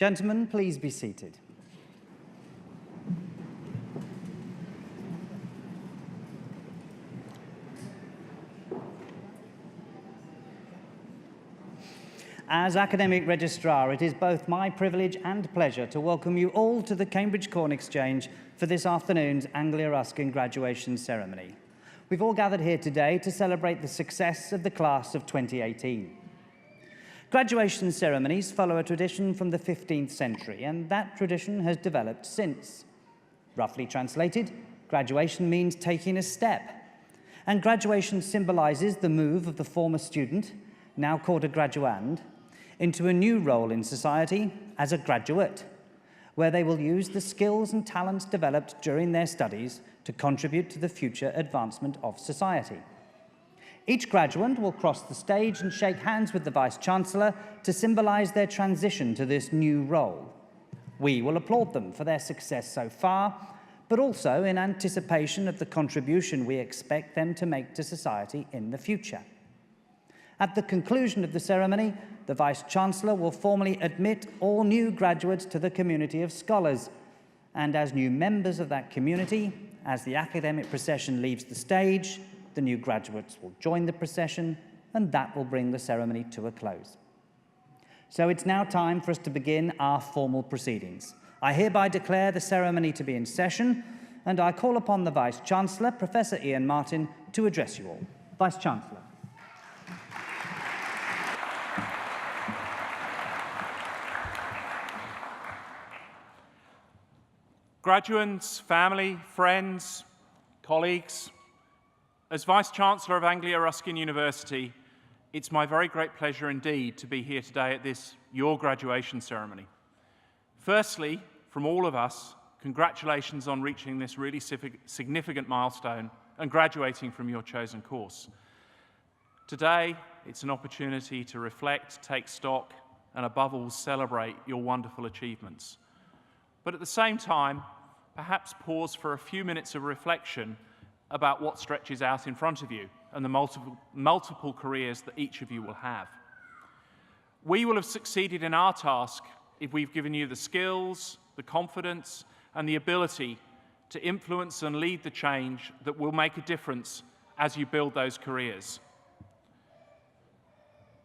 Gentlemen, please be seated. As Academic Registrar, it is both my privilege and pleasure to welcome you all to the Cambridge Corn Exchange for this afternoon's Anglia Ruskin graduation ceremony. We've all gathered here today to celebrate the success of the class of 2018. Graduation ceremonies follow a tradition from the 15th century, and that tradition has developed since. Roughly translated, graduation means taking a step, and graduation symbolises the move of the former student, now called a graduand, into a new role in society as a graduate, where they will use the skills and talents developed during their studies to contribute to the future advancement of society. Each graduand will cross the stage and shake hands with the Vice-Chancellor to symbolise their transition to this new role, We will applaud them for their success so far, but also in anticipation of the contribution we expect them to make to society in the future. At the conclusion of the ceremony, the Vice-Chancellor will formally admit all new graduates to the community of scholars, and as new members of that community, as the academic procession leaves the stage, the new graduates will join the procession, and that will bring the ceremony to a close. So it's now time for us to begin our formal proceedings. I hereby declare the ceremony to be in session, and I call upon the Vice-Chancellor, Professor Ian Martin, to address you all. Vice-Chancellor. Graduates, family, friends, colleagues, as Vice-Chancellor of Anglia Ruskin University, it's my very great pleasure indeed to be here today at this, your graduation ceremony. Firstly, from all of us, congratulations on reaching this really significant milestone and graduating from your chosen course. Today, it's an opportunity to reflect, take stock, and above all, celebrate your wonderful achievements. But at the same time, perhaps pause for a few minutes of reflection about what stretches out in front of you and the multiple careers that each of you will have. We will have succeeded in our task if we've given you the skills, the confidence, and the ability to influence and lead the change that will make a difference as you build those careers.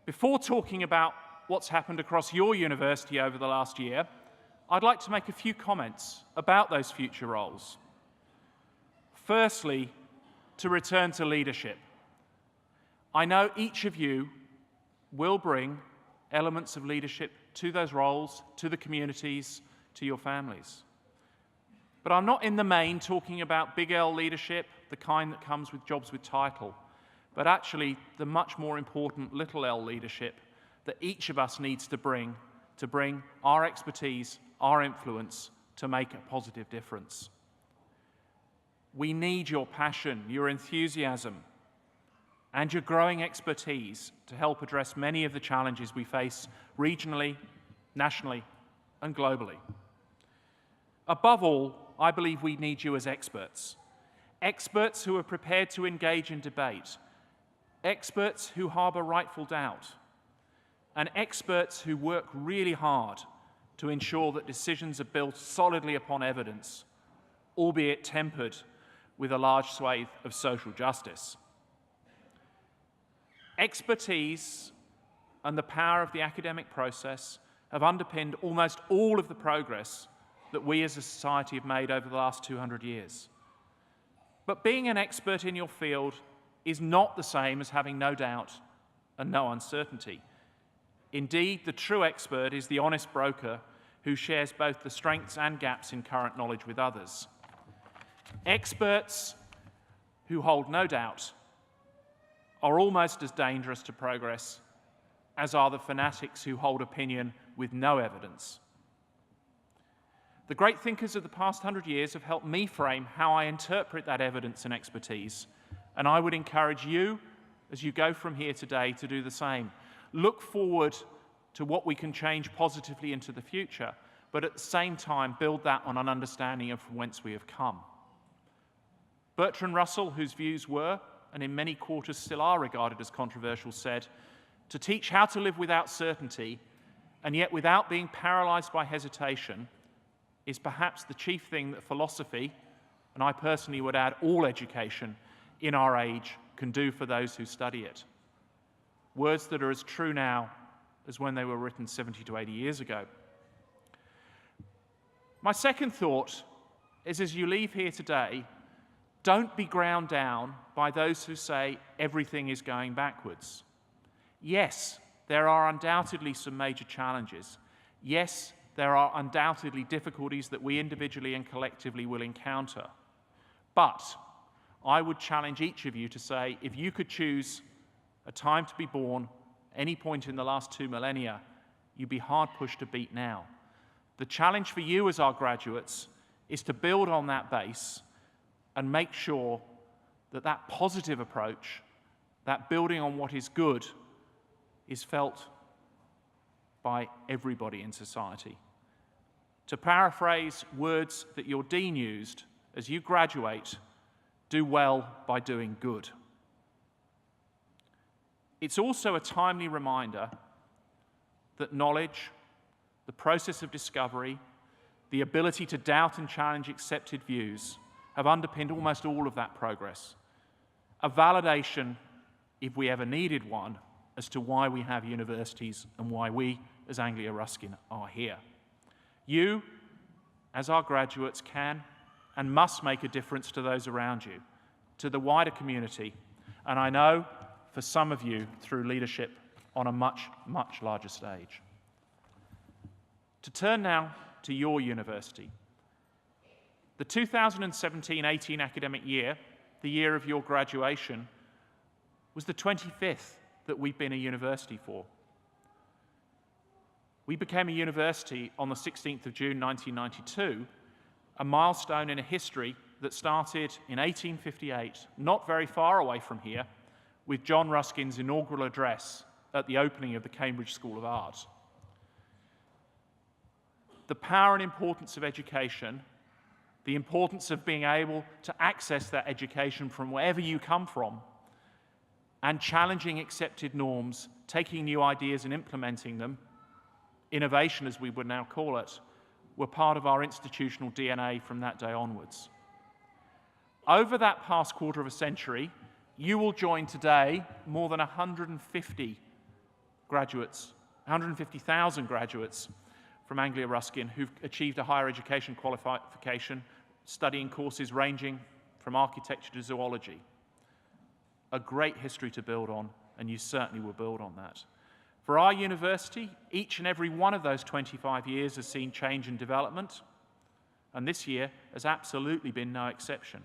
Before talking about what's happened across your university over the last year, I'd like to make a few comments about those future roles. Firstly, to return to leadership. I know each of you will bring elements of leadership to those roles, to the communities, to your families. But I'm not in the main talking about big L leadership, the kind that comes with jobs with title, but actually the much more important little L leadership that each of us needs to bring our expertise, our influence to make a positive difference. We need your passion, your enthusiasm, and your growing expertise to help address many of the challenges we face regionally, nationally, and globally. Above all, I believe we need you as experts. Experts who are prepared to engage in debate, experts who harbour rightful doubt, and experts who work really hard to ensure that decisions are built solidly upon evidence, albeit tempered with a large swathe of social justice. Expertise and the power of the academic process have underpinned almost all of the progress that we as a society have made over the last 200 years. But being an expert in your field is not the same as having no doubt and no uncertainty. Indeed, the true expert is the honest broker who shares both the strengths and gaps in current knowledge with others. Experts who hold no doubt are almost as dangerous to progress as are the fanatics who hold opinion with no evidence. The great thinkers of the past 100 years have helped me frame how I interpret that evidence and expertise, and I would encourage you, as you go from here today, to do the same. Look forward to what we can change positively into the future, but at the same time build that on an understanding of from whence we have come. Bertrand Russell, whose views were, and in many quarters still are regarded as controversial, said, "To teach how to live without certainty, and yet without being paralyzed by hesitation, is perhaps the chief thing that philosophy, and I personally would add all education, in our age can do for those who study it." Words that are as true now as when they were written 70 to 80 years ago. My second thought is, as you leave here today, don't be ground down by those who say everything is going backwards. Yes, there are undoubtedly some major challenges. Yes, there are undoubtedly difficulties that we individually and collectively will encounter. But I would challenge each of you to say, if you could choose a time to be born, any point in the last 2 millennia, you'd be hard pushed to beat now. The challenge for you as our graduates is to build on that base and make sure that that positive approach, that building on what is good, is felt by everybody in society. To paraphrase words that your dean used, as you graduate, do well by doing good. It's also a timely reminder that knowledge, the process of discovery, the ability to doubt and challenge accepted views have underpinned almost all of that progress. A validation, if we ever needed one, as to why we have universities and why we, as Anglia Ruskin, are here. You, as our graduates, can and must make a difference to those around you, to the wider community, and I know, for some of you, through leadership on a much, much larger stage. To turn now to your university. The 2017-18 academic year, the year of your graduation, was the 25th that we've been a university for. We became a university on the 16th of June 1992, a milestone in a history that started in 1858, not very far away from here, with John Ruskin's inaugural address at the opening of the Cambridge School of Art. The power and importance of education, the importance of being able to access that education from wherever you come from, and challenging accepted norms, taking new ideas and implementing them, innovation as we would now call it, were part of our institutional DNA from that day onwards. Over that past quarter of a century, you will join today more than 150 graduates, 150,000 graduates from Anglia Ruskin who've achieved a higher education qualification, studying courses ranging from architecture to zoology. A great history to build on, and you certainly will build on that. For our university, each and every one of those 25 years has seen change and development, and this year has absolutely been no exception.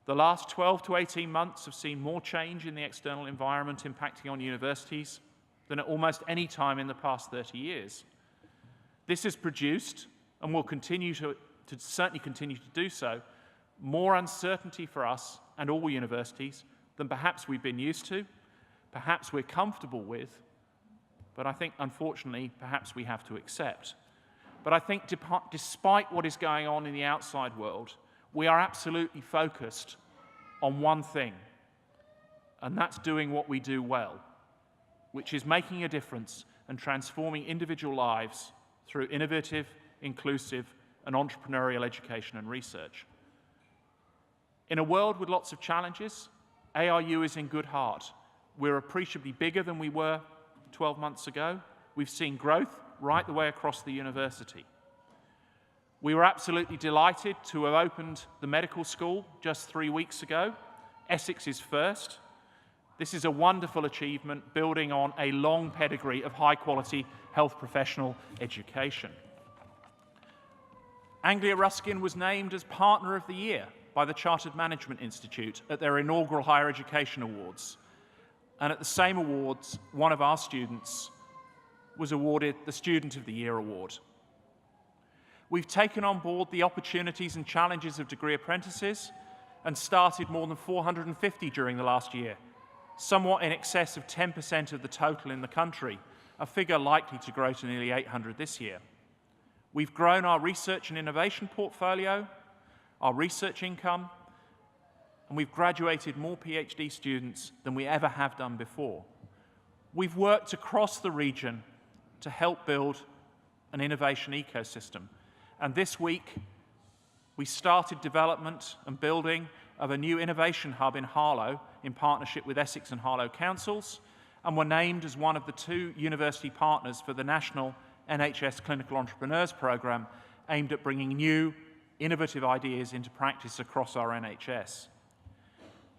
The last 12 to 18 months have seen more change in the external environment impacting on universities than at almost any time in the past 30 years. This has produced, and will continue to certainly continue to do so, more uncertainty for us and all universities than perhaps we've been used to, perhaps we're comfortable with, but I think, unfortunately, perhaps we have to accept. But I think despite what is going on in the outside world, we are absolutely focused on one thing, and that's doing what we do well, which is making a difference and transforming individual lives through innovative, inclusive, and entrepreneurial education and research. In a world with lots of challenges, ARU is in good heart. We're appreciably bigger than we were 12 months ago. We've seen growth right the way across the university. We were absolutely delighted to have opened the medical school just 3 weeks ago. Essex is first. This is a wonderful achievement, building on a long pedigree of high-quality health professional education. Anglia Ruskin was named as Partner of the Year by the Chartered Management Institute at their inaugural Higher Education Awards. And at the same awards, one of our students was awarded the Student of the Year award. We've taken on board the opportunities and challenges of degree apprentices and started more than 450 during the last year, somewhat in excess of 10% of the total in the country, a figure likely to grow to nearly 800 this year. We've grown our research and innovation portfolio, our research income, and we've graduated more PhD students than we ever have done before. We've worked across the region to help build an innovation ecosystem. And this week, we started development and building of a new innovation hub in Harlow in partnership with Essex and Harlow councils, and were named as one of the 2 university partners for the National NHS Clinical Entrepreneurs Programme, aimed at bringing new, innovative ideas into practice across our NHS.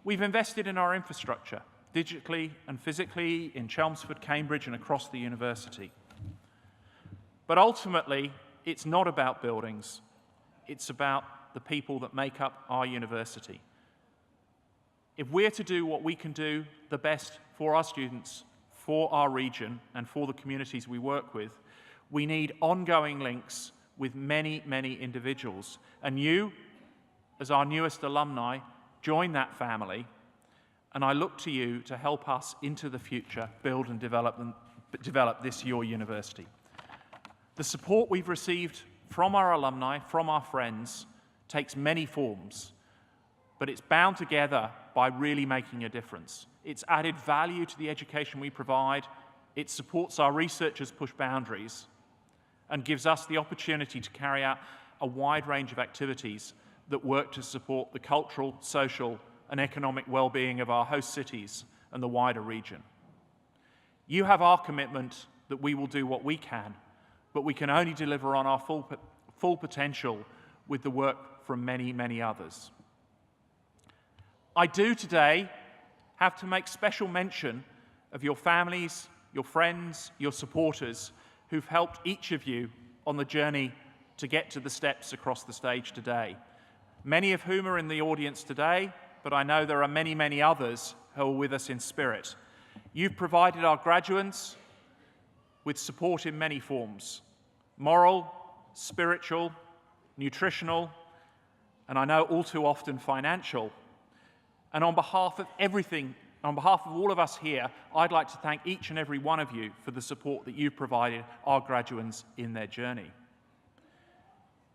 We've invested in our infrastructure, digitally and physically, in Chelmsford, Cambridge, and across the university. But ultimately, it's not about buildings. It's about the people that make up our university. If we're to do what we can do the best for our students, for our region, and for the communities we work with, we need ongoing links with many, many individuals. And you, as our newest alumni, join that family, and I look to you to help us into the future build and develop this, your university. The support we've received from our alumni, from our friends, takes many forms, but it's bound together by really making a difference. It's added value to the education we provide, it supports our researchers push boundaries, and gives us the opportunity to carry out a wide range of activities that work to support the cultural, social, and economic well-being of our host cities and the wider region. You have our commitment that we will do what we can, but we can only deliver on our full potential with the work from many, many others. I do today have to make special mention of your families, your friends, your supporters who've helped each of you on the journey to get to the steps across the stage today. Many of whom are in the audience today, but I know there are many, many others who are with us in spirit. You've provided our graduates with support in many forms: moral, spiritual, nutritional, and I know all too often financial. And on behalf of all of us here, I'd like to thank each and every one of you for the support that you've provided our graduates in their journey.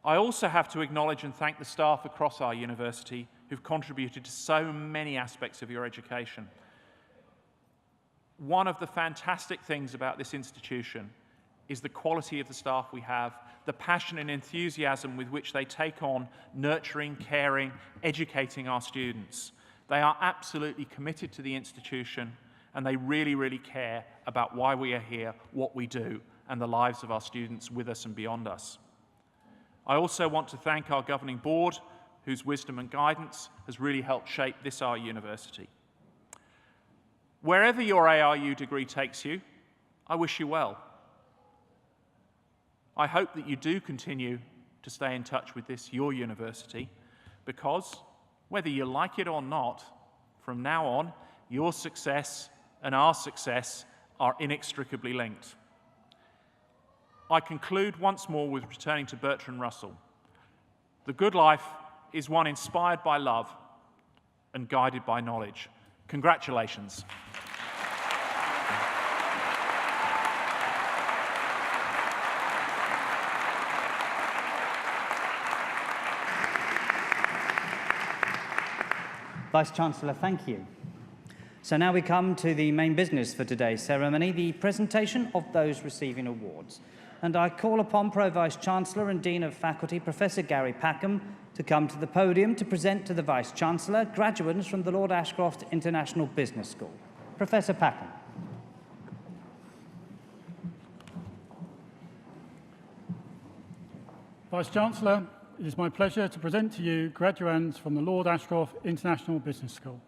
I also have to acknowledge and thank the staff across our university who've contributed to so many aspects of your education. One of the fantastic things about this institution is the quality of the staff we have, the passion and enthusiasm with which they take on nurturing, caring, educating our students. They are absolutely committed to the institution, and they really, really care about why we are here, what we do, and the lives of our students with us and beyond us. I also want to thank our governing board, whose wisdom and guidance has really helped shape this our university. Wherever your ARU degree takes you, I wish you well. I hope that you do continue to stay in touch with this, your university, because whether you like it or not, from now on, your success and our success are inextricably linked. I conclude once more with returning to Bertrand Russell. The good life is one inspired by love and guided by knowledge. Congratulations. Vice-Chancellor, thank you. So now we come to the main business for today's ceremony, the presentation of those receiving awards. And I call upon Pro-Vice-Chancellor and Dean of Faculty, Professor Gary Packham, to come to the podium to present to the Vice-Chancellor graduates from the Lord Ashcroft International Business School. Professor Packham. Vice-Chancellor, it is my pleasure to present to you graduands from the Lord Ashcroft International Business School.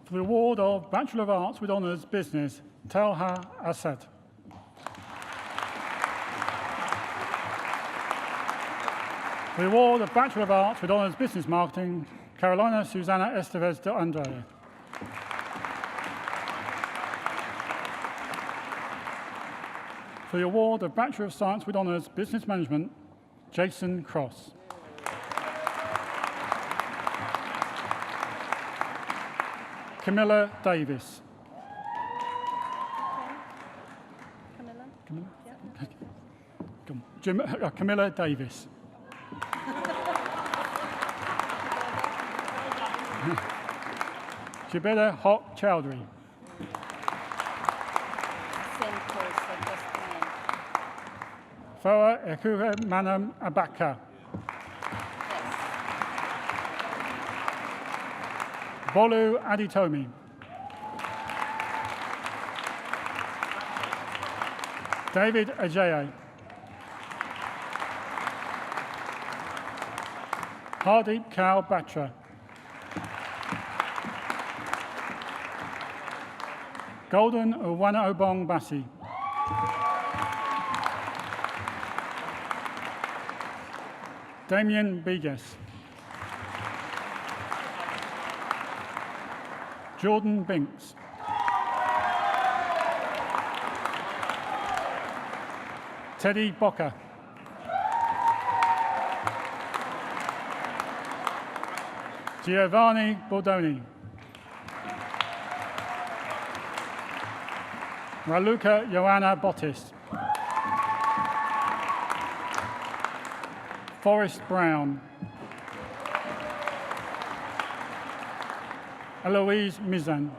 For the award of Bachelor of Arts with Honours Business, Talha Assad. For the award of Bachelor of Arts with Honours Business Marketing, Carolina Susana Estevez de Andrade. For the award of Bachelor of Science with Honours Business Management, Jason Cross. Camilla Davis. Camilla Davis. Jabeda Haq Chowdhury. Fawa Ekura Manam Abaka. Bolu Aditomi. David Ajay. Hardeep Kaur Batra. Golden Uwana Obong Basi. Damien Bigas. Jordan Binks. Teddy Bocker. Giovanni Bordoni. Raluca Joanna Bottis. Forrest Brown. Eloise Mizan.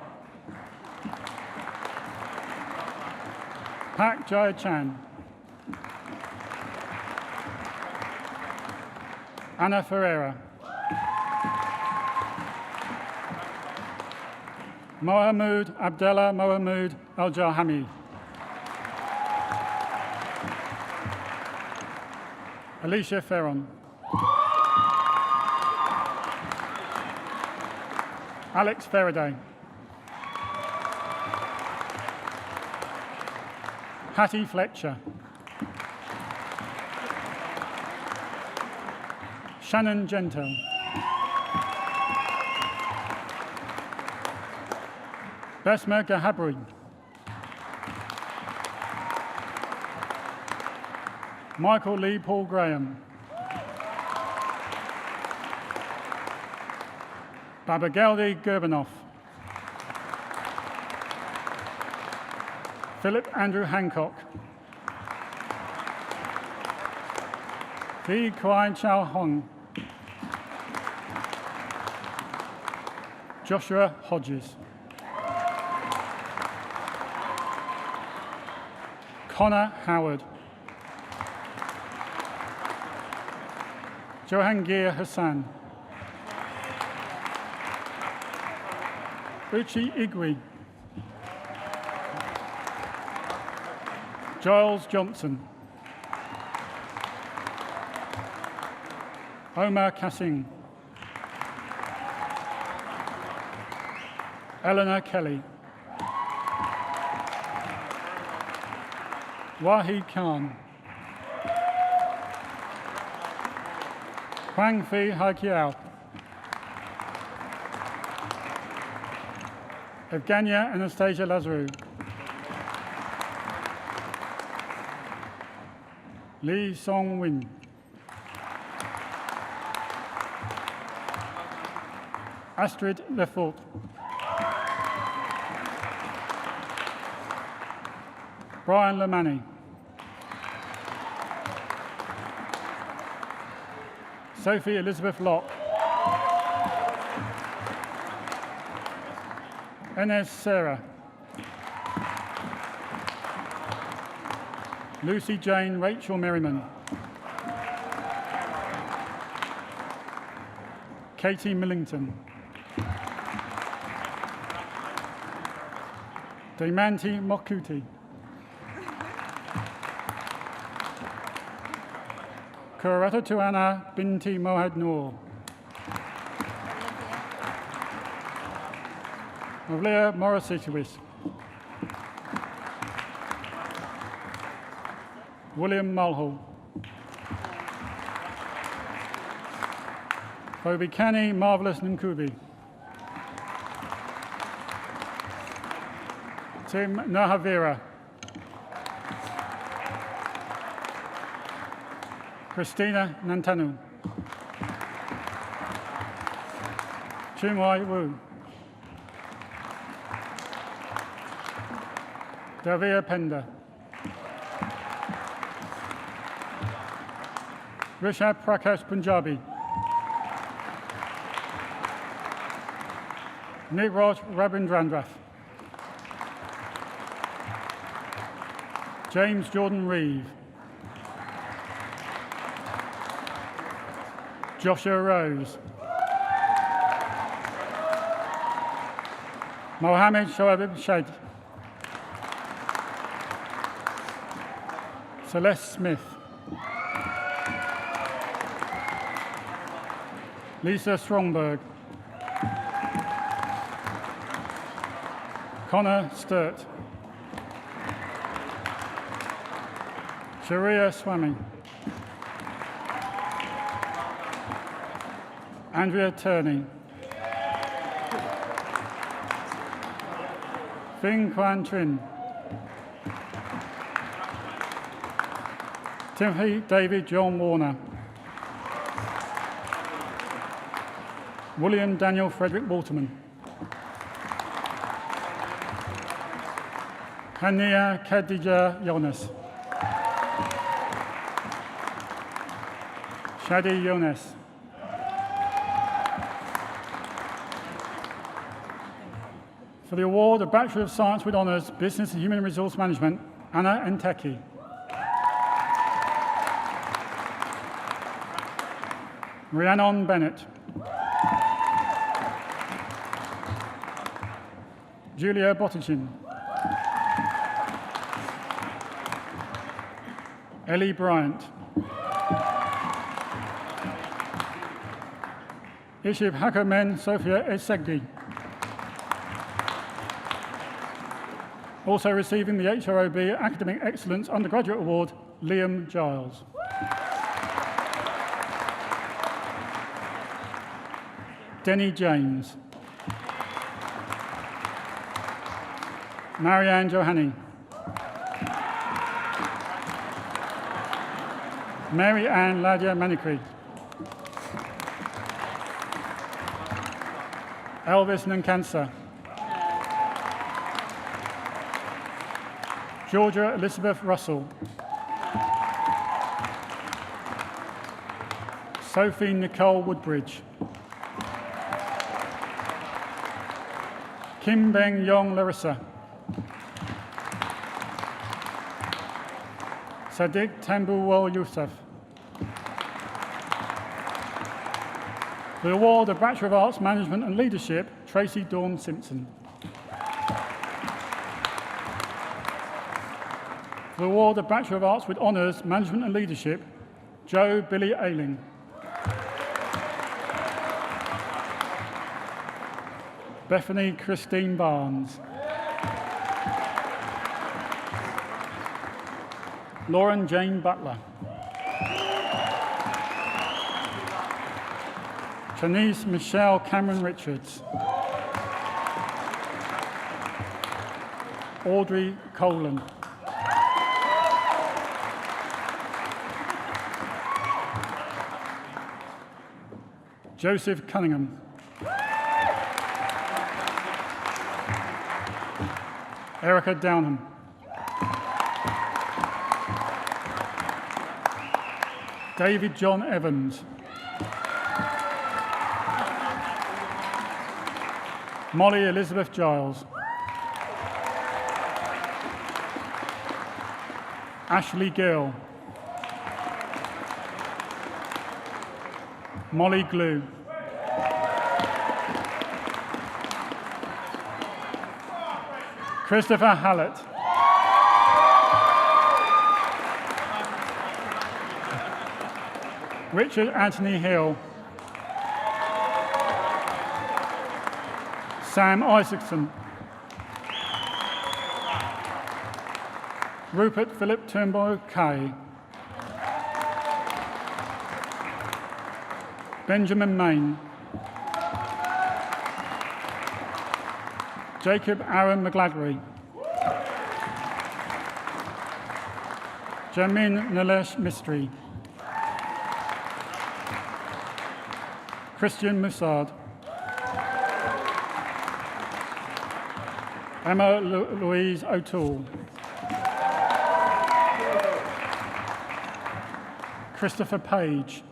Pak Jai Chan. Anna Ferreira. Mohamed Abdallah Mohamed Al-Jahami. Alicia Ferron. Alex Faraday. Hattie Fletcher. Shannon Gentle. Besma Gahabri. Michael Lee Paul Graham. Babagaldi Gerbanoff. Philip Andrew Hancock. Thi Kwai Chao Hong. Joshua Hodges. Connor Howard. Johangir Hassan. Uchi Igwe. Giles Johnson. Omar Kassing. Eleanor Kelly. Wahid Khan. Huang Fi Haikiao. Evgenia Anastasia Lazarou. Lee Song Win. Astrid Lefort. Brian Lamani. Sophie Elizabeth Locke. Enes Sarah. Lucy Jane Rachel Merriman. Katie Millington. Demanti Mokuti. Kurata Tuana Binti Mohad Noor. Mavlia Morrisitowis. William Mulhall. Obikani Marvelous Nkubi. Tim Nahavira. Christina Nantanu. Chumwai Wu. Davia Penda. Rishabh Prakash Punjabi. Nikraj Rabindrandrath. James Jordan Reeve. Joshua Rose. Mohammed Shoaib Shade. Celeste Smith. Lisa Strongberg. Connor Sturt. Sharia Swami. Andrea Turney. Fing Quan Trin. Timothy David John Warner. William Daniel Frederick Waterman. Hania Khadija Jonas. Shadi Yones. For the award of Bachelor of Science with Honours, Business and Human Resource Management, Anna Enteki. Rhiannon Bennett. Julia Bottichin. Ellie Bryant. Ishib Hakomen Sophia Essegdi. Also receiving the HROB Academic Excellence Undergraduate Award, Liam Giles. Denny James. Marianne Johanni. Mary Ann Ladia Manicri. Elvis Nkansa. Georgia Elizabeth Russell. Sophie Nicole Woodbridge. Kim Beng Yong Larissa. Sadiq Tambuwal Youssef. The award of Bachelor of Arts, Management and Leadership, Tracy Dawn Simpson. The award of Bachelor of Arts with Honours, Management and Leadership, Joe Billy Ailing. Bethany Christine Barnes. Lauren Jane Butler. Janice Michelle Cameron Richards. Audrey Colan. Joseph Cunningham. Erica Downham. David John Evans. Molly Elizabeth Giles. Ashley Gill. Molly Glue. Christopher Hallett. Richard Anthony Hill. Sam Isaacson. Rupert Philip Turnbow Kay. Benjamin Main. Jacob Aaron McGladry. Jamin Nilesh Mistry. Christian Musard. Emma Louise O'Toole. Christopher Page.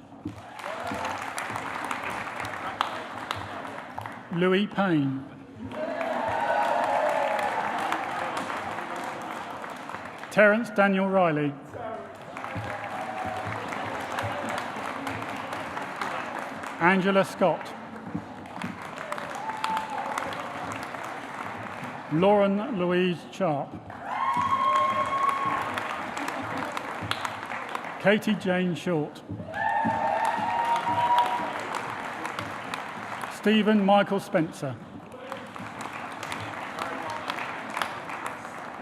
Louis Payne. Terence Daniel Riley. Angela Scott. Lauren Louise Sharp. Katie Jane Short. Stephen Michael Spencer.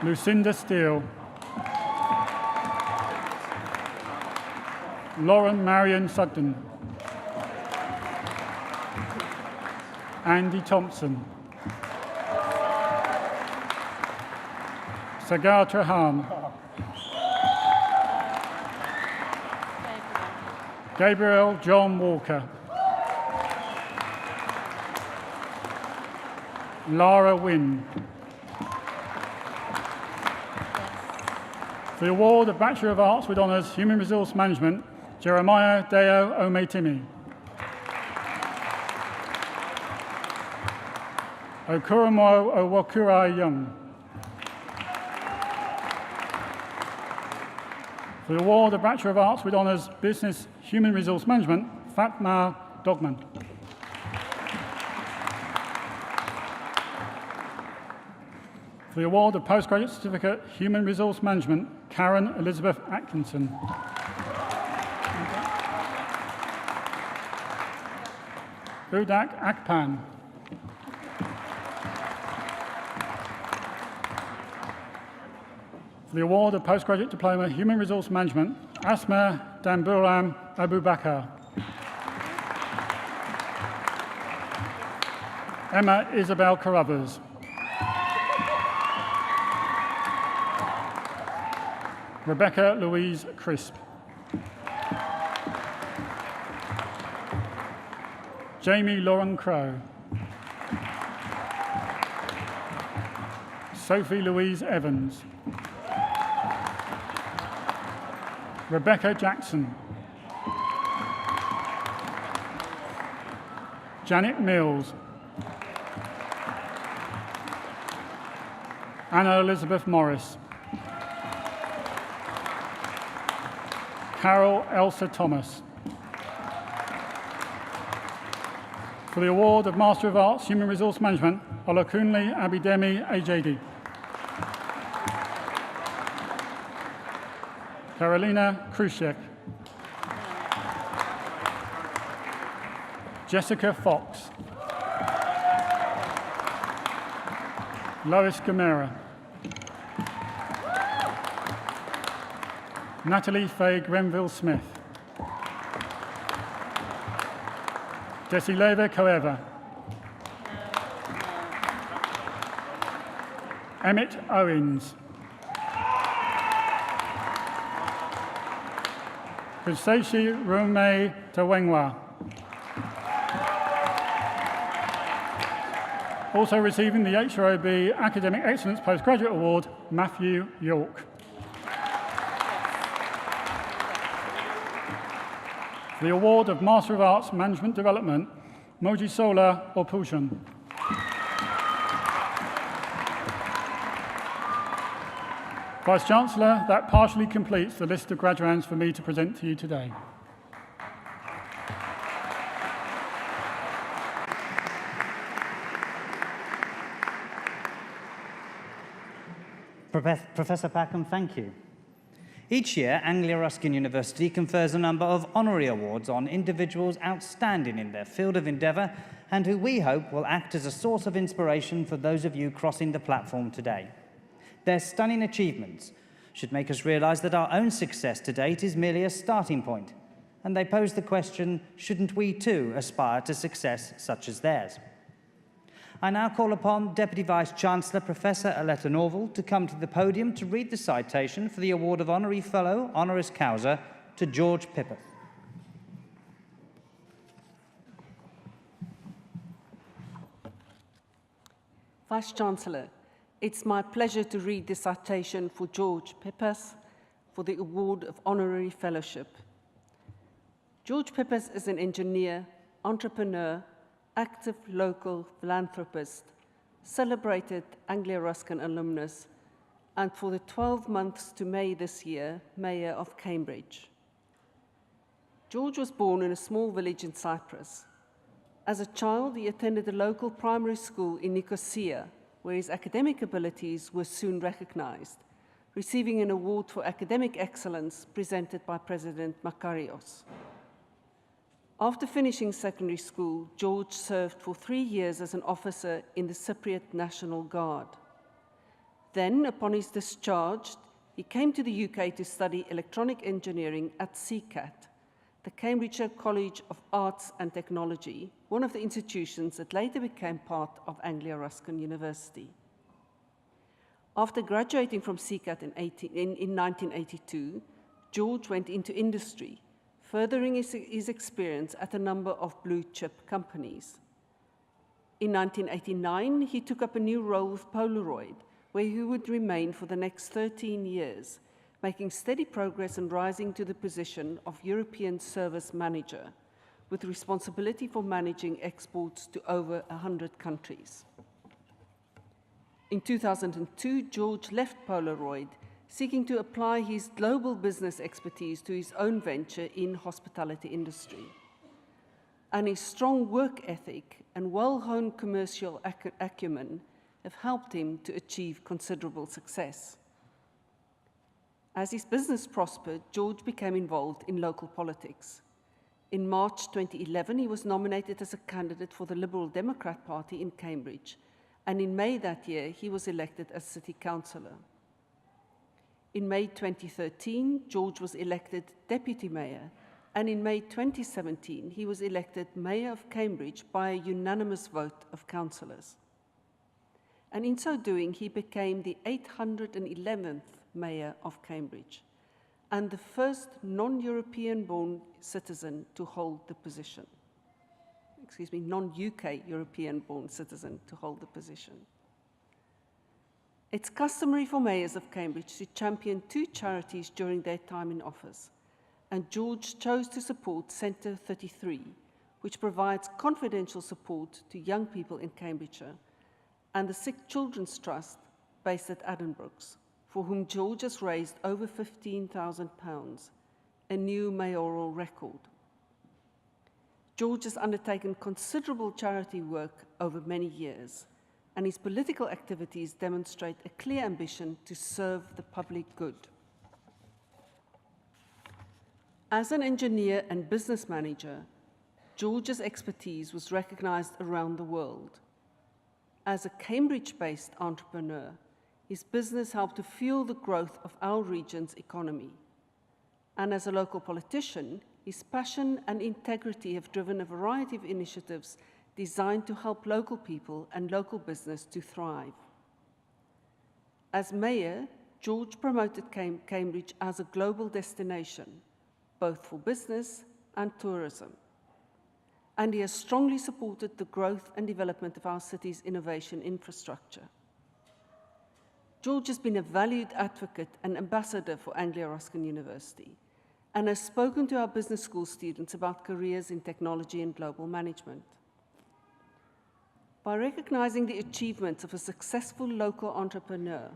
Lucinda Steele. Lauren Marion Sugden. Andy Thompson. Sagar Trahan. Gabriel John Walker. Lara Wynne. For the award of Bachelor of Arts with Honours, Human Resource Management, Jeremiah Deo Ometimi. Okurumo Owakurai Young. For the award of Bachelor of Arts with Honours Business Human Resource Management, Fatma Dogman. For the award of Postgraduate Certificate Human Resource Management, Karen Elizabeth Atkinson. Udak Akpan. For the award of Postgraduate Diploma Human Resource Management, Asma Damburam Abu Bakr. Emma Isabel Carruthers. Rebecca Louise Crisp. Jamie Lauren Crow. Sophie Louise Evans. Rebecca Jackson. Janet Mills. Anna Elizabeth Morris. Carol Elsa Thomas. For the award of Master of Arts Human Resource Management, Olakunle Abidemi Ajedi. Carolina Krushek. Jessica Fox. Lois Gamera. Natalie Faye Grenville-Smith. Desileva Coeva. Emmett Owens. Kuseshi Rume Tawengwa. Also receiving the HROB Academic Excellence Postgraduate Award, Matthew York. The award of Master of Arts Management Development, Mojisola Opushan. Vice-Chancellor, that partially completes the list of graduands for me to present to you today. Professor Packham, thank you. Each year, Anglia Ruskin University confers a number of honorary awards on individuals outstanding in their field of endeavour and who we hope will act as a source of inspiration for those of you crossing the platform today. Their stunning achievements should make us realise that our own success to date is merely a starting point, and they pose the question, shouldn't we too aspire to success such as theirs? I now call upon Deputy Vice-Chancellor Professor Aletta Norval to come to the podium to read the citation for the award of Honorary Fellow Honoris Causa to George Pippeth. Vice-Chancellor, it's my pleasure to read the citation for George Pippeth for the award of Honorary Fellowship. George Pippeth is an engineer, entrepreneur, active local philanthropist, celebrated Anglia Ruskin alumnus, and for the 12 months to May this year, Mayor of Cambridge. George was born in a small village in Cyprus. As a child, he attended a local primary school in Nicosia, where his academic abilities were soon recognized, receiving an award for academic excellence presented by President Makarios. After finishing secondary school, George served for 3 years as an officer in the Cypriot National Guard. Then, upon his discharge, he came to the UK to study electronic engineering at CCAT, the Cambridgeshire College of Arts and Technology, one of the institutions that later became part of Anglia Ruskin University. After graduating from CCAT in 1982, George went into industry, furthering his experience at a number of blue-chip companies. In 1989, he took up a new role with Polaroid, where he would remain for the next 13 years, making steady progress and rising to the position of European Service Manager, with responsibility for managing exports to over 100 countries. In 2002, George left Polaroid, seeking to apply his global business expertise to his own venture in hospitality industry. And his strong work ethic and well-honed commercial acumen have helped him to achieve considerable success. As his business prospered, George became involved in local politics. In March 2011, he was nominated as a candidate for the Liberal Democrat Party in Cambridge, and in May that year, he was elected as City Councillor. In May 2013, George was elected Deputy Mayor, and in May 2017, he was elected Mayor of Cambridge by a unanimous vote of councillors. And in so doing, he became the 811th Mayor of Cambridge, and the first non-European born citizen to hold the position. Non-UK European born citizen to hold the position. It's customary for mayors of Cambridge to champion two charities during their time in office, and George chose to support Centre 33, which provides confidential support to young people in Cambridgeshire, and the Sick Children's Trust, based at Addenbrooke's, for whom George has raised over £15,000, a new mayoral record. George has undertaken considerable charity work over many years, and his political activities demonstrate a clear ambition to serve the public good. As an engineer and business manager, George's expertise was recognized around the world. As a Cambridge-based entrepreneur, his business helped to fuel the growth of our region's economy. And as a local politician, his passion and integrity have driven a variety of initiatives designed to help local people and local business to thrive. As mayor, George promoted Cambridge as a global destination, both for business and tourism. And he has strongly supported the growth and development of our city's innovation infrastructure. George has been a valued advocate and ambassador for Anglia Ruskin University, and has spoken to our business school students about careers in technology and global management. By recognizing the achievements of a successful local entrepreneur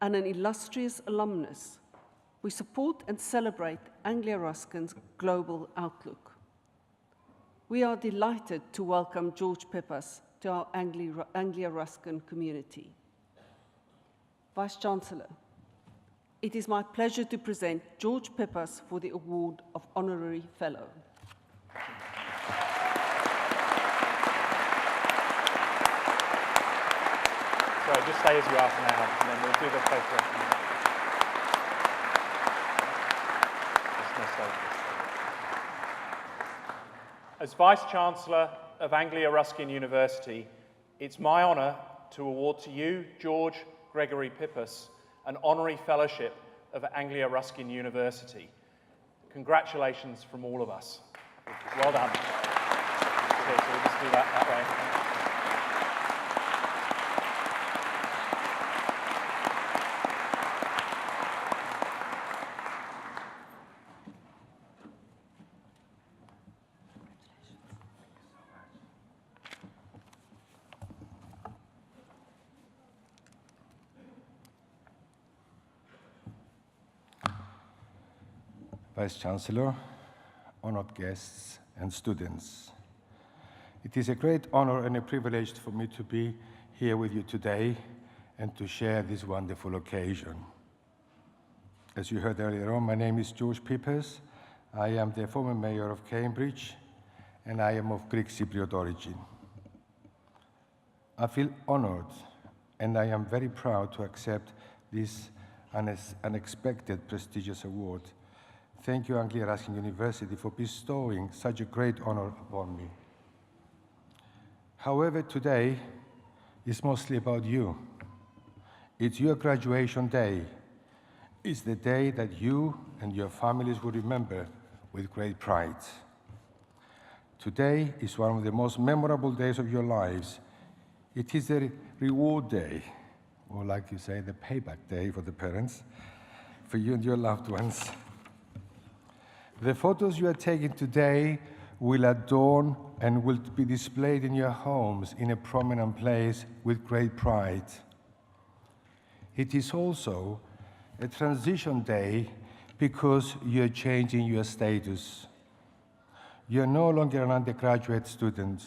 and an illustrious alumnus, we support and celebrate Anglia Ruskin's global outlook. We are delighted to welcome George Pepys to our Anglia Ruskin community. Vice-Chancellor, it is my pleasure to present George Pepys for the award of Honorary Fellow. So just stay as you are for now, and then we'll do the photo. As Vice-Chancellor of Anglia Ruskin University, it's my honour to award to you, George Gregory Pepys, an honorary fellowship of Anglia Ruskin University. Congratulations from all of us. Well done. Okay, so we'll just do that way. Vice-Chancellor, honored guests and students. It is a great honor and a privilege for me to be here with you today and to share this wonderful occasion. As you heard earlier on, my name is George Pepys. I am the former mayor of Cambridge, and I am of Greek Cypriot origin. I feel honored, and I am very proud to accept this unexpected prestigious award. Thank you, Anglia Ruskin University, for bestowing such a great honor upon me. However, today is mostly about you. It's your graduation day. It's the day that you and your families will remember with great pride. Today is one of the most memorable days of your lives. It is the reward day, or like you say, the payback day for the parents, for you and your loved ones. The photos you are taking today will adorn and will be displayed in your homes in a prominent place with great pride. It is also a transition day because you're changing your status. You're no longer an undergraduate student,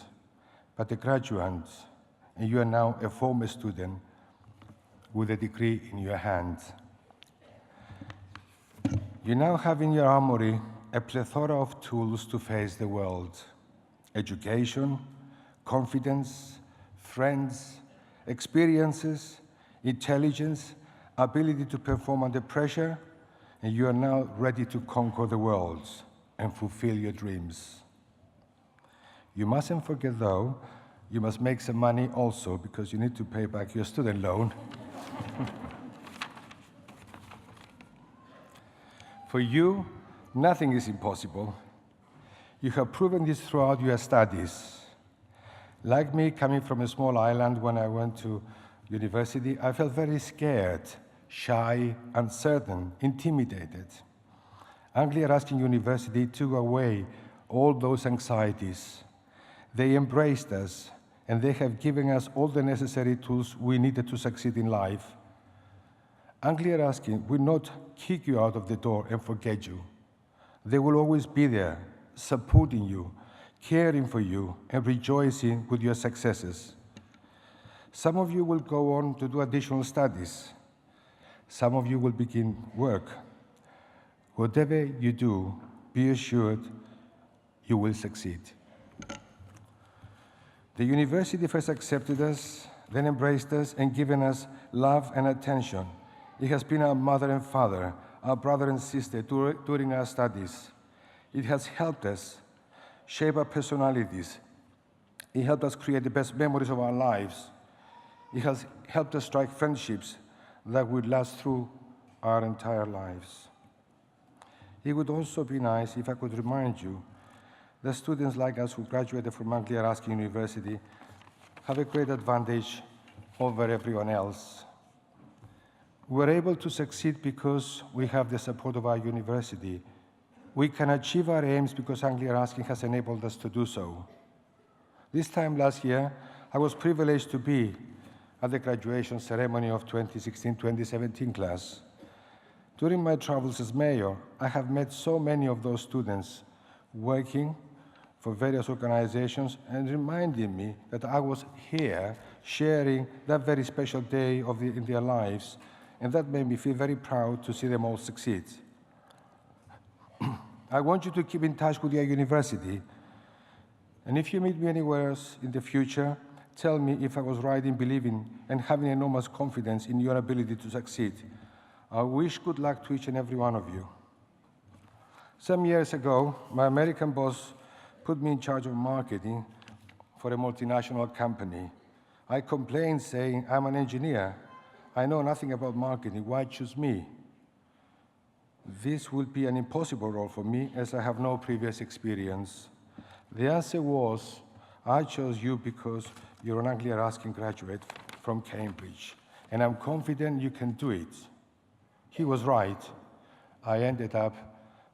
but a graduate, and you are now a former student with a degree in your hand. You now have in your armory a plethora of tools to face the world: education, confidence, friends, experiences, intelligence, ability to perform under pressure, and you are now ready to conquer the world and fulfill your dreams. You mustn't forget, though, you must make some money also, because you need to pay back your student loan. For you, nothing is impossible. You have proven this throughout your studies. Like me, coming from a small island when I went to university, I felt very scared, shy, uncertain, intimidated. Anglia Ruskin University took away all those anxieties. They embraced us, and they have given us all the necessary tools we needed to succeed in life. Anglia Ruskin will not kick you out of the door and forget you. They will always be there, supporting you, caring for you, and rejoicing with your successes. Some of you will go on to do additional studies. Some of you will begin work. Whatever you do, be assured you will succeed. The university first accepted us, then embraced us, and given us love and attention. It has been our mother and father, our brother and sister during our studies. It has helped us shape our personalities. It helped us create the best memories of our lives. It has helped us strike friendships that would last through our entire lives. It would also be nice if I could remind you that students like us who graduated from Anglia Ruskin University have a great advantage over everyone else. We're able to succeed because we have the support of our university. We can achieve our aims because Anglia Ruskin has enabled us to do so. This time last year, I was privileged to be at the graduation ceremony of 2016-2017 class. During my travels as mayor, I have met so many of those students working for various organizations and reminding me that I was here sharing that very special day in their lives, and that made me feel very proud to see them all succeed. I want you to keep in touch with your university, and if you meet me anywhere else in the future, tell me if I was right in believing and having enormous confidence in your ability to succeed. I wish good luck to each and every one of you. Some years ago, my American boss put me in charge of marketing for a multinational company. I complained, saying, I'm an engineer. I know nothing about marketing. Why choose me? This would be an impossible role for me, as I have no previous experience. The answer was, I chose you because you're an Anglia Ruskin graduate from Cambridge, and I'm confident you can do it. He was right. I ended up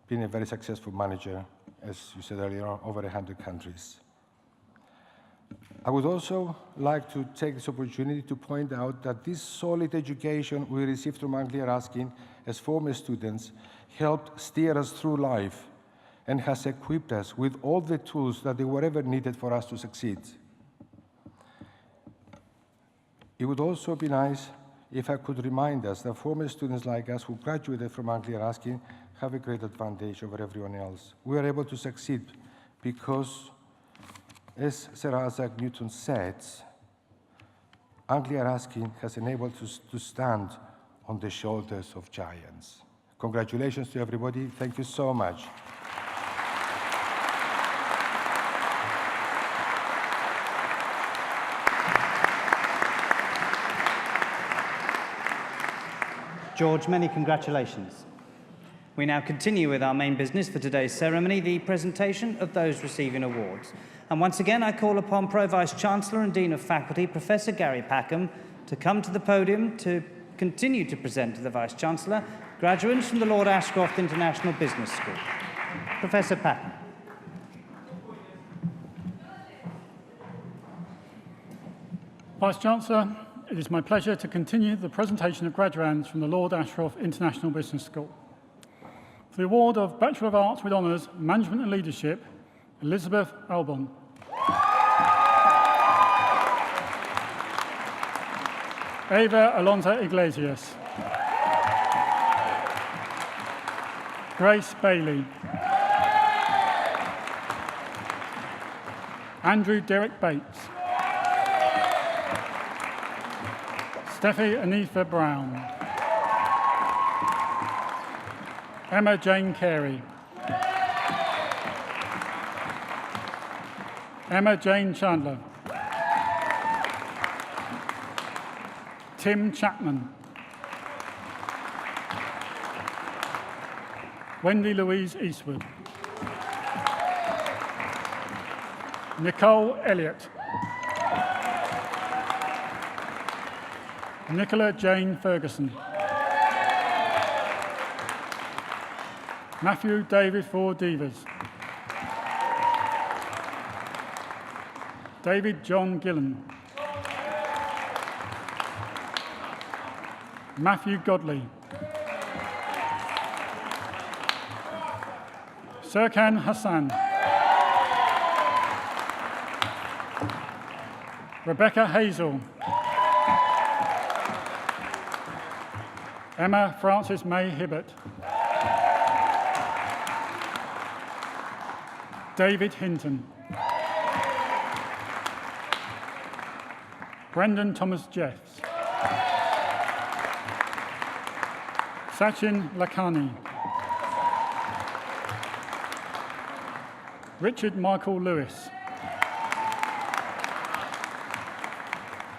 being a very successful manager, as you said earlier, over 100 countries. I would also like to take this opportunity to point out that this solid education we received from Anglia Ruskin as former students helped steer us through life and has equipped us with all the tools that they were ever needed for us to succeed. It would also be nice if I could remind us that former students like us who graduated from Anglia Ruskin have a great advantage over everyone else. We are able to succeed because, as Sir Isaac Newton said, Anglia Ruskin has enabled us to stand on the shoulders of giants. Congratulations to everybody. Thank you so much. George, many congratulations. We now continue with our main business for today's ceremony, the presentation of those receiving awards. And once again, I call upon Pro-Vice-Chancellor and Dean of Faculty, Professor Gary Packham, to come to the podium to continue to present to the Vice-Chancellor graduates from the Lord Ashcroft International Business School. Professor Patton. Vice-Chancellor, it is my pleasure to continue the presentation of graduands from the Lord Ashcroft International Business School. For the award of Bachelor of Arts with Honours, Management and Leadership, Elizabeth Albon. Eva Alonso Iglesias. Grace Bailey. Andrew Derek Bates. Steffi Anitha Brown. Emma Jane Carey. Emma Jane Chandler. Tim Chapman. Wendy Louise Eastwood. Nicole Elliott. Nicola Jane Ferguson. Matthew David Ford Devers. David John Gillen. Matthew Godley. Serkan Hassan. Rebecca Hazel. Emma Frances May Hibbert. David Hinton. Brendan Thomas Jeffs. Sachin Lakhani. Richard Michael Lewis.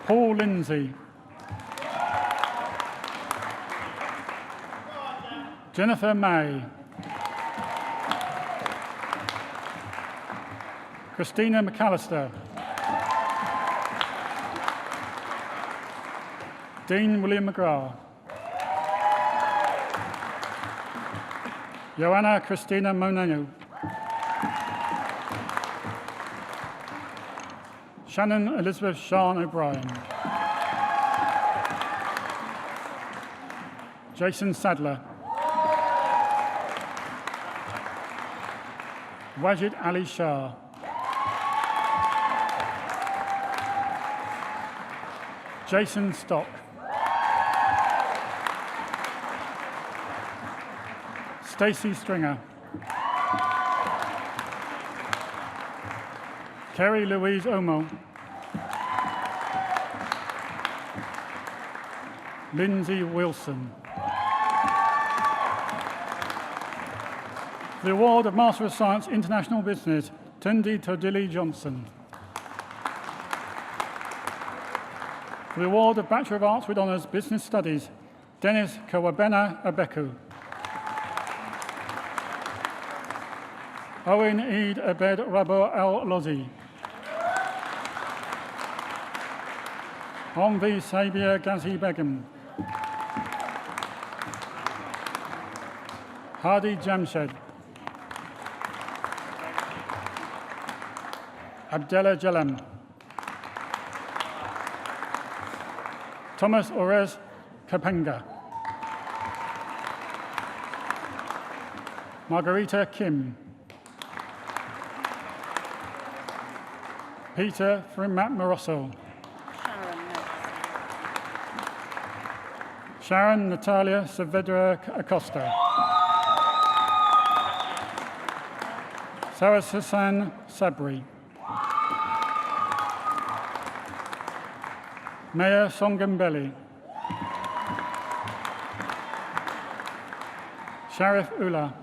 Paul Lindsay. Jennifer May. Christina McAllister. Dean William McGrath. Joanna Christina Monano. Shannon Elizabeth Sean O'Brien. Jason Sadler. Wajid Ali Shah. Jason Stock. Stacey Stringer. Kerry Louise Omo. Lindsay Wilson. The award of Master of Science International Business, Tundi Todili Johnson. For the award of Bachelor of Arts with Honours Business Studies, Dennis Kawabena Abeku. Owen Eid Abed Rabo Al-Lozi. Omvi Sabia Ghazi Begum. Hadi Jamshed. Abdullah Jalem. Thomas Orez Kapenga. Margarita Kim. Peter Frimat Moroso. Sharon Natalia Saavedra Acosta. Saras Hassan Sabri. Maya Songambeli. Sharif Ullah.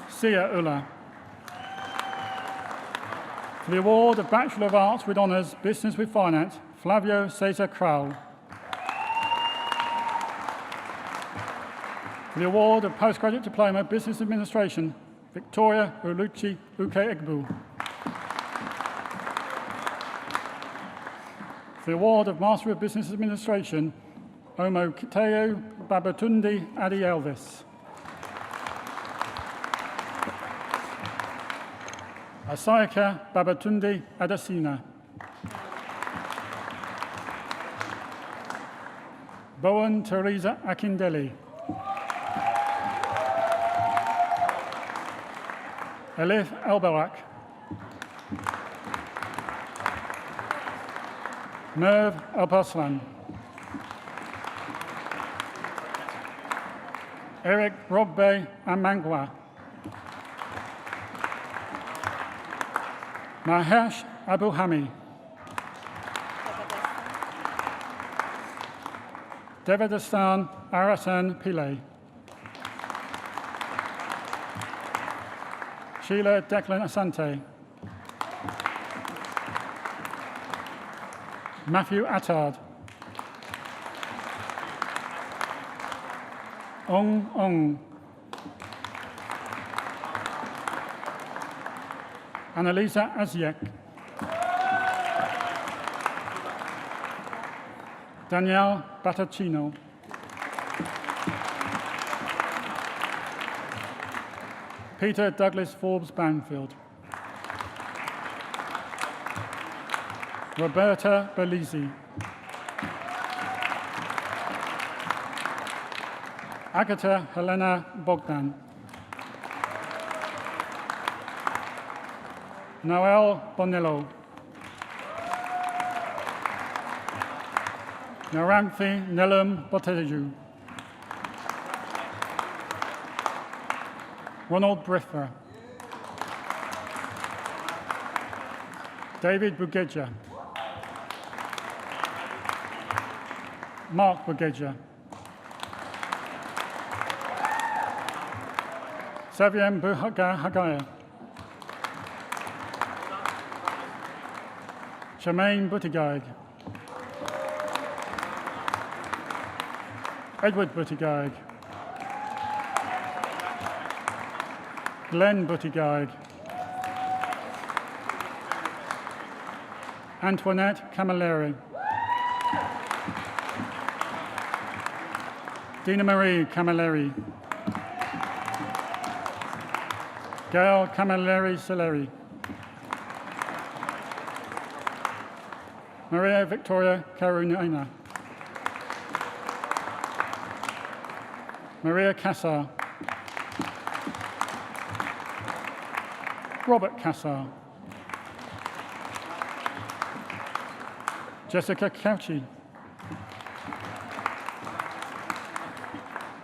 Sia Ullah. For the award of Bachelor of Arts with Honours Business with Finance, Flavio Cesar Kral. For the award of Postgraduate Diploma Business Administration, Victoria Uluchi Uke Egbu. For the award of Master of Business Administration, Omo Kiteo Babatundi Adi Elvis. Asayaka Babatundi Adesina. Bowen Teresa Akindele. Elif Elbarak. Merv Alparslan. Eric Robbe Amangwa. Mahesh Abuhami. Devadastan Arasan Pillay. Sheila Declan Asante. Matthew Attard. Ong Ong. Annalisa Aziek. Danielle Battacino. Peter Douglas Forbes Banfield. Roberta Belize. Agata Helena Bogdan. Noel Bonillo. Naranthi Nelum Boteju. Ronald Briffer. David Bugeja. Mark Bugeja. Saviem Buhaga Hagaya. Shemaine Buttigieg. Edward Buttigieg. Glenn Buttigieg. Antoinette Camilleri. Dina Marie Camilleri. Gail Camilleri Saleri. Maria Victoria Karunina. Maria Cassar. Robert Cassar. Jessica Couchy.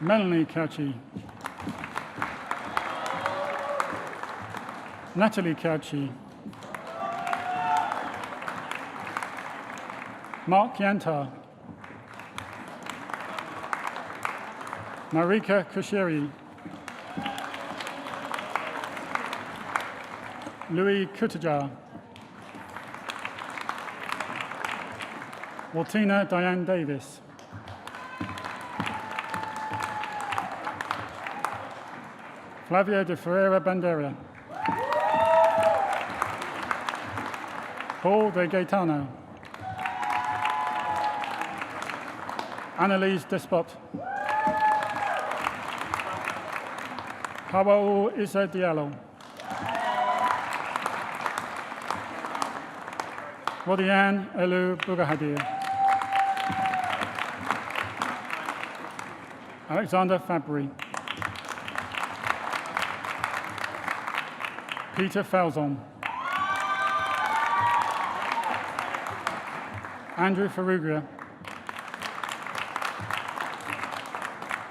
Melanie Couchy. Natalie Couchy. Mark Yantar. Marika Kushiri. Louis Kutajar. Waltina Diane Davis. Flavia de Ferreira Bandera. Paul de Gaetano. Annalise Despot. Hawa'u Issa Diallo. Rodian Elu Bugahadir. Alexander Fabry. Peter Falzon. Andrew Ferrugia.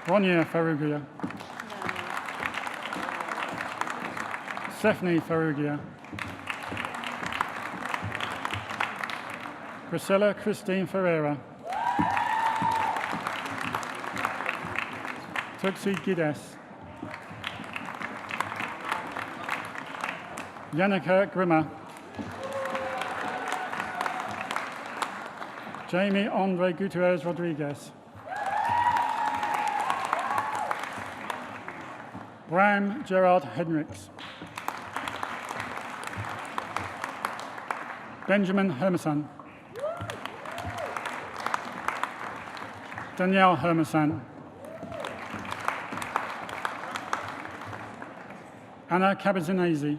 Ronia Ferrugia. Stephanie Ferrugia. Priscilla Christine Ferreira. Tuxi Gides. Yannicka Grimmer. Jamie Andre Gutierrez Rodriguez. Bram Gerard Henricks. Benjamin Hermeson. Danielle Hermasan, Anna Kabazinese,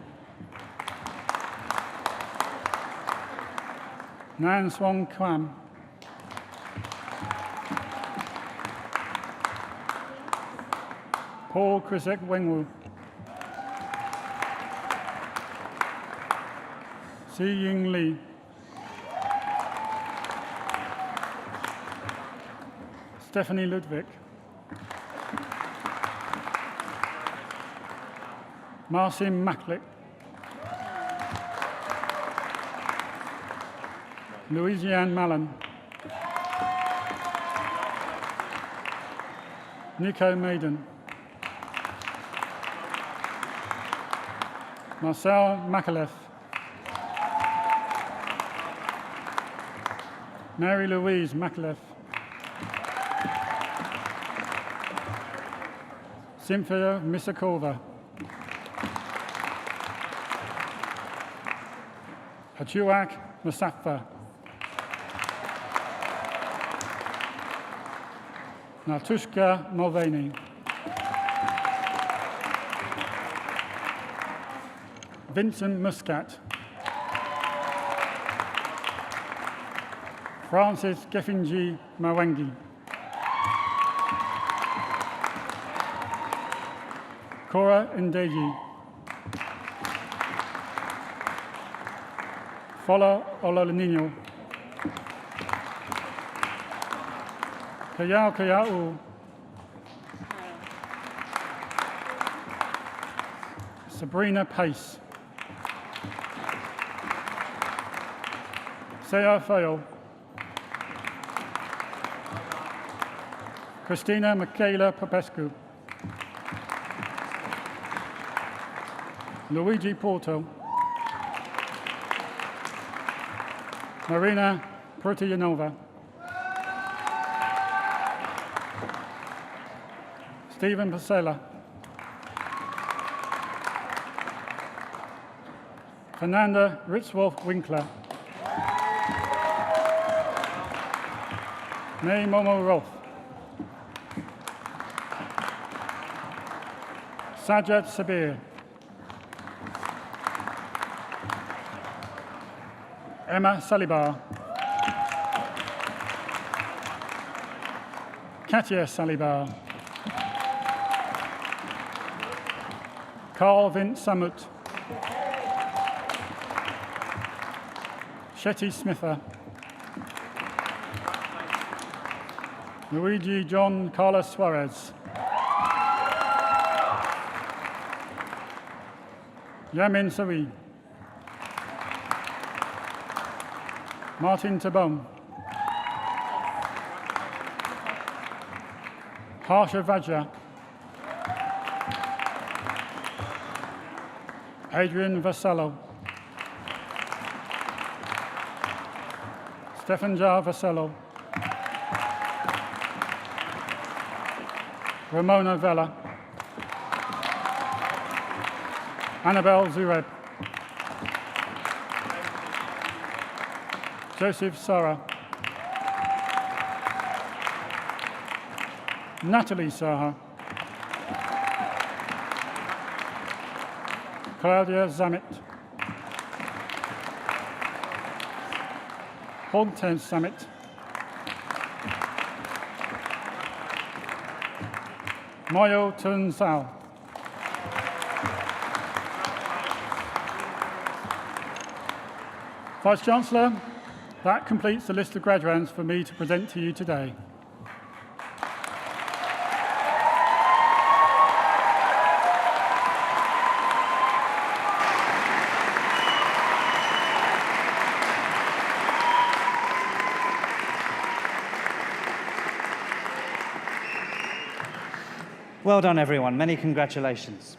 Nan Swong Kwam, Paul Krisek Wengwu, Si Ying Lee, Stephanie Ludwig, Marcin Maklik, Louisiane Mallon, Nico Maiden, Marcel Makalef, Mary Louise Makalef, Cynthia Misakova, Hachuak Musafa, Natushka Mulvaney, Vincent Muscat, Francis Geffinji Mawangi, Cora Ndeji, Fola Olalinino, Kayao Kayao, Sabrina Pace, Seya Fayo, Christina Michaela Popescu, Luigi Porto, Marina Protianova, Stephen Pasella, Fernanda Ritzwolf Winkler, May Momo Rolf, Sajad Sabir, Emma Salibar, Katia Salibar, Carl Vint Samut, Shetty Smither, Luigi John Carlos Suarez, Yamin Sari, Martin Tabon, Harsha Vajra, Adrian Vassallo, Stefan Jar Vassallo, Ramona Vella, Annabelle Zureb, Joseph Sara, Natalie Saha, Claudia Zammit, Hortense Zammit, Moyo Tun Sao, Vice-Chancellor, that completes the list of graduands for me to present to you today. Well done, everyone. Many congratulations.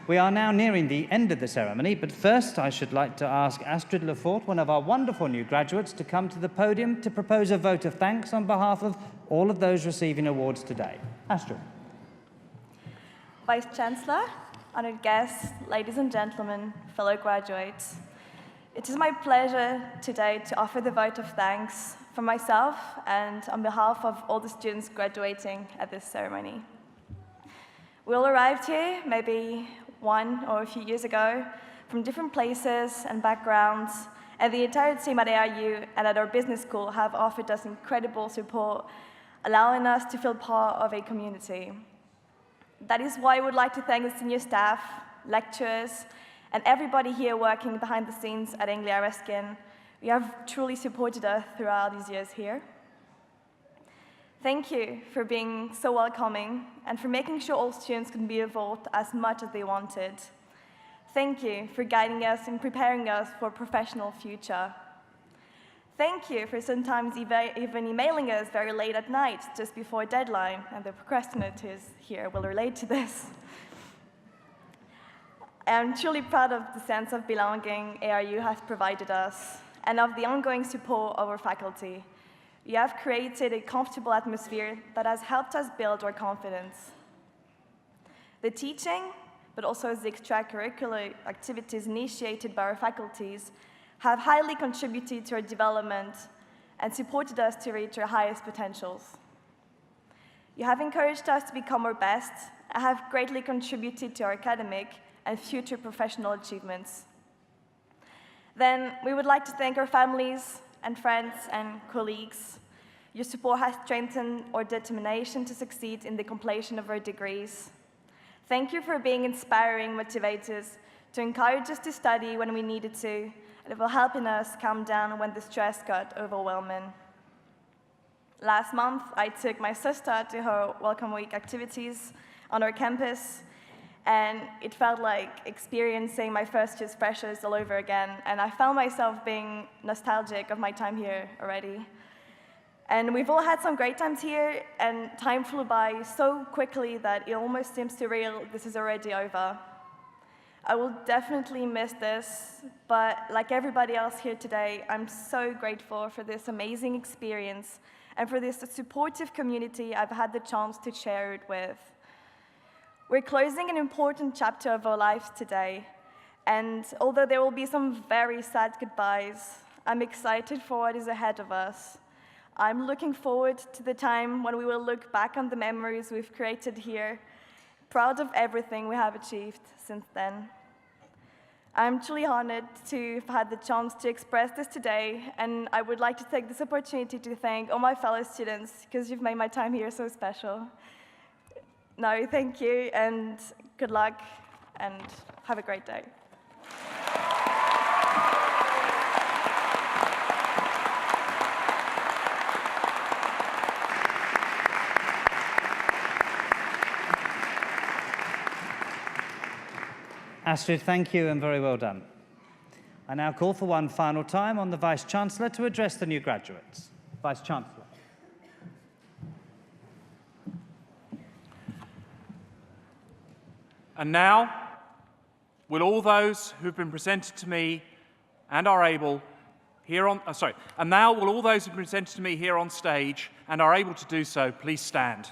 We are now nearing the end of the ceremony, but first I should like to ask Astrid Lefort, one of our wonderful new graduates, to come to the podium to propose a vote of thanks on behalf of all of those receiving awards today. Astrid. Vice-Chancellor, honoured guests, ladies and gentlemen, fellow graduates, it is my pleasure today to offer the vote of thanks for from myself and on behalf of all the students graduating at this ceremony. We all arrived here maybe 1 or a few years ago from different places and backgrounds, and the entire team at ARU and at our business school have offered us incredible support, allowing us to feel part of a community. That is why I would like to thank the senior staff, lecturers, and everybody here working behind the scenes at Anglia Ruskin. You have truly supported us throughout these years here. Thank you for being so welcoming and for making sure all students can be involved as much as they wanted. Thank you for guiding us and preparing us for a professional future. Thank you for sometimes even emailing us very late at night, just before deadline, and the procrastinators here will relate to this. I'm truly proud of the sense of belonging ARU has provided us, and of the ongoing support of our faculty. You have created a comfortable atmosphere that has helped us build our confidence. The teaching, but also the extracurricular activities initiated by our faculties, have highly contributed to our development and supported us to reach our highest potentials. You have encouraged us to become our best and have greatly contributed to our academic and future professional achievements. Then, we would like to thank our families and friends and colleagues. Your support has strengthened our determination to succeed in the completion of our degrees. Thank you for being inspiring motivators, to encourage us to study when we needed to, and for helping us calm down when the stress got overwhelming. Last month, I took my sister to her Welcome Week activities on our campus, and it felt like experiencing my first year's freshers all over again, and I found myself being nostalgic of my time here already. And we've all had some great times here, and time flew by so quickly that it almost seems surreal this is already over. I will definitely miss this, but like everybody else here today, I'm so grateful for this amazing experience and for this supportive community I've had the chance to share it with. We're closing an important chapter of our lives today, and although there will be some very sad goodbyes, I'm excited for what is ahead of us. I'm looking forward to the time when we will look back on the memories we've created here, proud of everything we have achieved since then. I'm truly honored to have had the chance to express this today, and I would like to take this opportunity to thank all my fellow students, because you've made my time here so special. No, thank you, and good luck, and have a great day. Astrid, thank you and very well done. I now call for one final time on the Vice-Chancellor to address the new graduates. Vice-Chancellor. And now, will all those who've been presented to me and are able here on, and now will all those who've been presented to me here on stage and are able to do so, please stand.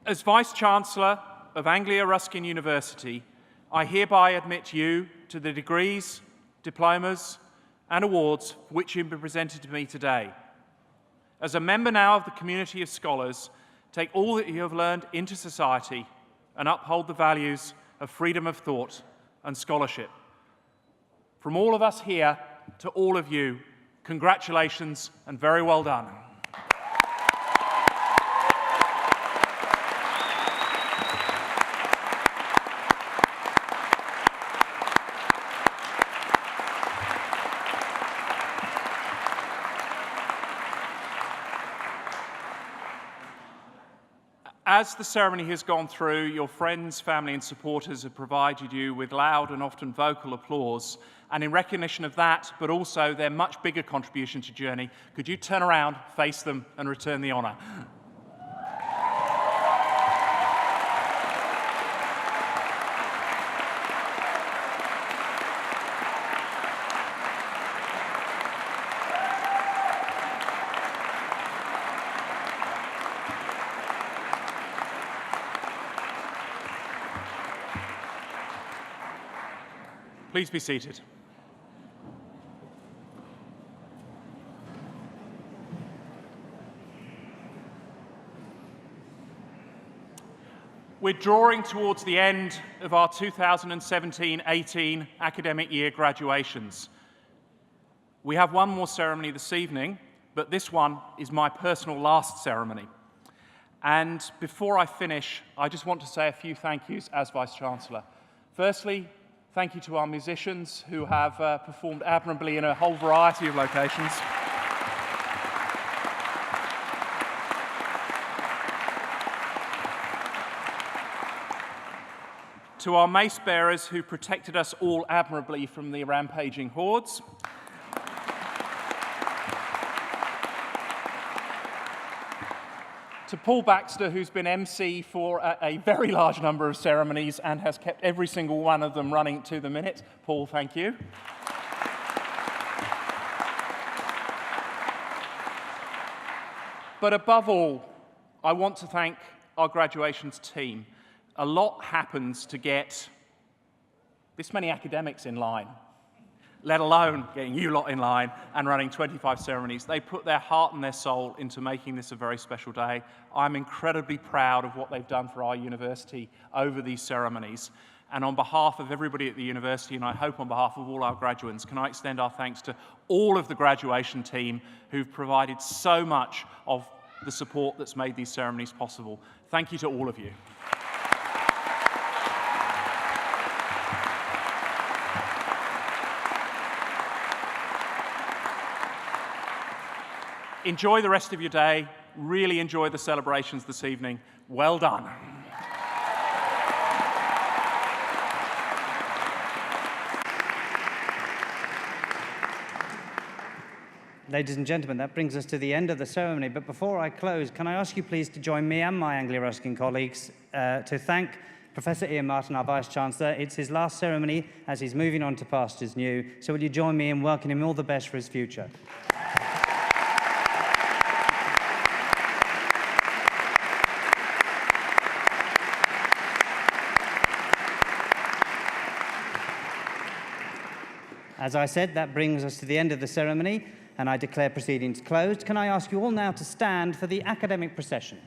As Vice-Chancellor of Anglia Ruskin University, I hereby admit you to the degrees, diplomas, and awards for which you've been presented to me today. As a member now of the community of scholars, take all that you have learned into society and uphold the values of freedom of thought and scholarship. From all of us here to all of you, congratulations and very well done. As the ceremony has gone through, your friends, family and supporters have provided you with loud and often vocal applause. And in recognition of that, but also their much bigger contribution to Journey, could you turn around, face them and return the honour? Please be seated. We're drawing towards the end of our 2017-18 academic year graduations. We have one more ceremony this evening, but this one is my personal last ceremony. And before I finish, I just want to say a few thank yous as Vice-Chancellor. Firstly, thank you to our musicians who have performed admirably in a whole variety of locations. To our mace bearers who protected us all admirably from the rampaging hordes. To Paul Baxter, who's been MC for a very large number of ceremonies and has kept every single one of them running to the minute. Paul, thank you. But above all, I want to thank our graduations team. A lot happens to get this many academics in line, let alone getting you lot in line and running 25 ceremonies. They put their heart and their soul into making this a very special day. I'm incredibly proud of what they've done for our university over these ceremonies. And on behalf of everybody at the university, and I hope on behalf of all our graduates, can I extend our thanks to all of the graduation team who've provided so much of the support that's made these ceremonies possible. Thank you to all of you. Enjoy the rest of your day. Really enjoy the celebrations this evening. Well done. Ladies and gentlemen, that brings us to the end of the ceremony. But before I close, can I ask you please to join me and my Anglia Ruskin colleagues to thank Professor Ian Martin, our Vice-Chancellor. It's his last ceremony as he's moving on to pastures new. So will you join me in welcoming him all the best for his future? As I said, that brings us to the end of the ceremony, and I declare proceedings closed. Can I ask you all now to stand for the academic procession?